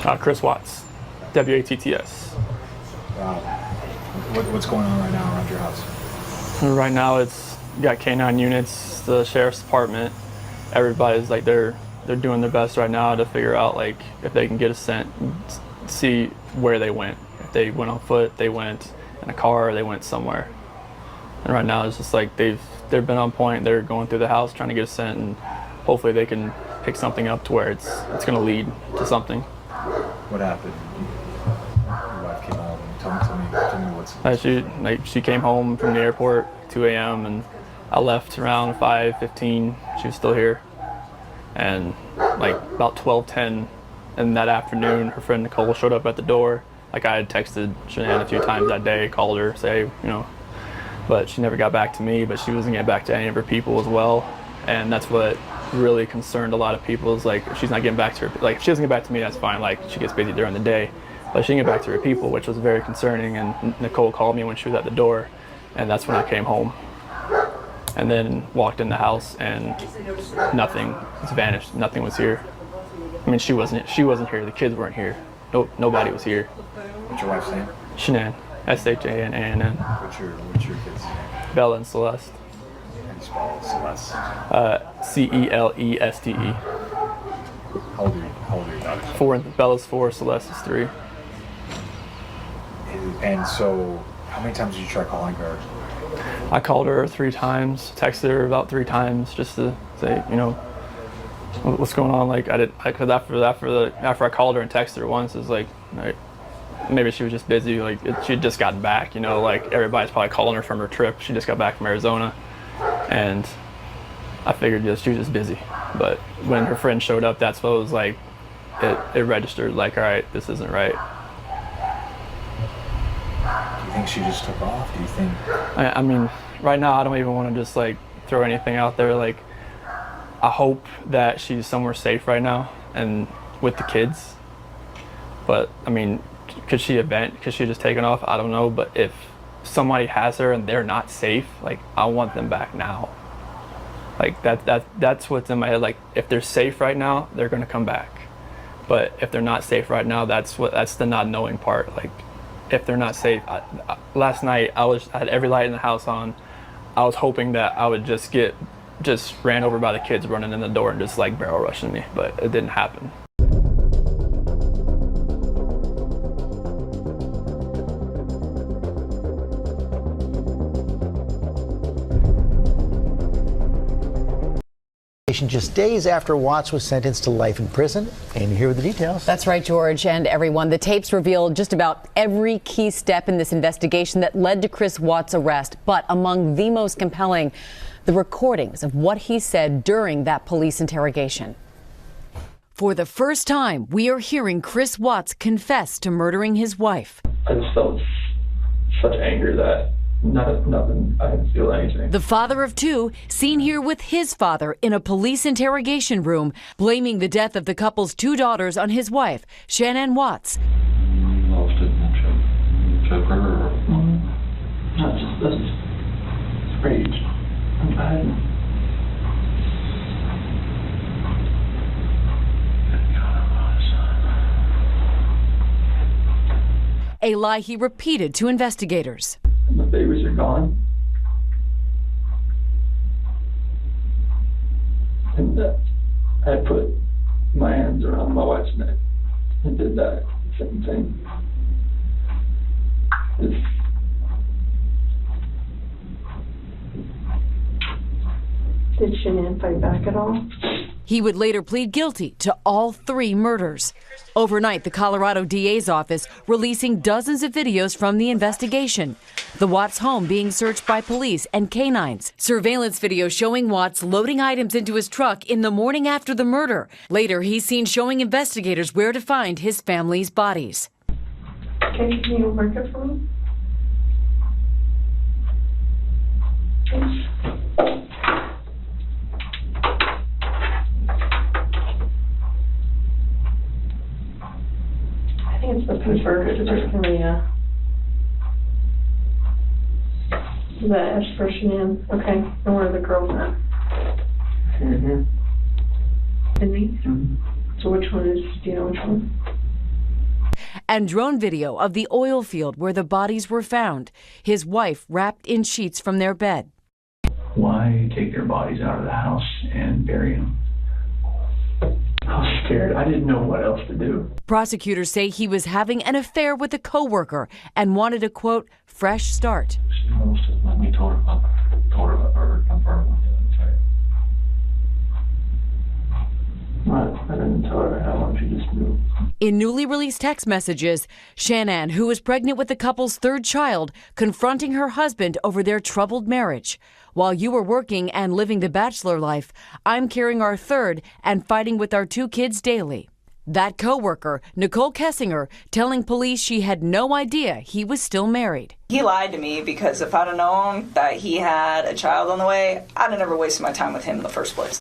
Chris Watts, WATTS. Wow. What's going on right now around your house? Right now, it's you got K9 units, the sheriff's department. Everybody's like they're doing their best right now to figure out like if they can get a scent, see where they went. If they went on foot, they went in a car, or they went somewhere. And right now, it's just like they've been on point. They're going through the house trying to get a scent, and hopefully they can pick something up to where it's going to lead to something. What happened? Your wife came home. Tell me what's. She came home from the airport 2 a.m. and I left around 5:15. She was still here, and like about 12:10 in that afternoon, her friend Nicole showed up at the door. Like I had texted Shanann a few times that day, called her, say but she never got back to me. But she wasn't getting back to any of her people as well, and that's what really concerned a lot of people. Is like if she's not getting back to her, like if she doesn't get back to me, that's fine. Like she gets busy during the day, but she didn't get back to her people, which was very concerning. And Nicole called me when she was at the door, and that's when I came home. And then walked in the house and nothing has vanished. Nothing was here. I mean, she wasn't here. The kids weren't here. Nobody was here. What's your wife's name? Shanann, SHANANN. What's your kids' name? Bella and Celeste. How do you spell Celeste? CELESTE. How old are your daughters? 4. Bella's 4. Celeste is 3. And so, how many times did you try calling her? I called her 3 times, texted her about 3 times just to say, what's going on. Like because after I called her and texted her once, it's like maybe she was just busy. Like she had just gotten back. Like everybody's probably calling her from her trip. She just got back from Arizona, and I figured she was just busy. But when her friend showed up, that's what it was like. It registered like, all right, this isn't right. Do you think she just took off? Do you think? I mean, right now I don't even want to just like throw anything out there. Like I hope that she's somewhere safe right now and with the kids. But I mean, could she just taken off? I don't know. But if somebody has her and they're not safe, like I want them back now. Like that's what's in my head. Like if they're safe right now, they're gonna come back. But if they're not safe right now, that's the not knowing part. Like if they're not safe, last night I had every light in the house on. I was hoping that I would just ran over by the kids running in the door and just like barrel rushing me, but it didn't happen. Just days after Watts was sentenced to life in prison. Amy here with the details. That's right, George, and everyone. The tapes revealed just about every key step in this investigation that led to Chris Watts' arrest. But among the most compelling, the recordings of what he said during that police interrogation. For the first time, we are hearing Chris Watts confess to murdering his wife. I just felt such anger that nothing, I didn't feel anything. The father of 2, seen here with his father in a police interrogation room, blaming the death of the couple's 2 daughters on his wife, Shanann Watts. That's rage. A lie he repeated to investigators. The babies are gone. And I put my hands around my wife's neck and did that same thing. Did Shanann fight back at all? He would later plead guilty to all 3 murders. Overnight, the Colorado DA's office releasing dozens of videos from the investigation. The Watts home being searched by police and canines. Surveillance video showing Watts loading items into his truck in the morning after the murder. Later, he's seen showing investigators where to find his family's bodies. Can you work it for me? I think it's the preferred Maria. Is that S for Shanann? Okay, and where are the girls at? Mm-hmm. In these? Mm-hmm. So which one is, do you know which one? and drone video of the oil field where the bodies were found, his wife wrapped in sheets from their bed. Why take their bodies out of the house and bury them? I was scared. I didn't know what else to do. Prosecutors say he was having an affair with a coworker and wanted a, quote, fresh start. She almost let me told her or confirm with I didn't tell her how long, she just knew. In newly released text messages, Shanann, who was pregnant with the couple's third child, confronting her husband over their troubled marriage. While you were working and living the bachelor life, I'm carrying our third and fighting with our 2 kids daily. That coworker, Nicole Kessinger, telling police she had no idea he was still married. He lied to me because if I'd have known that he had a child on the way, I'd have never wasted my time with him in the first place.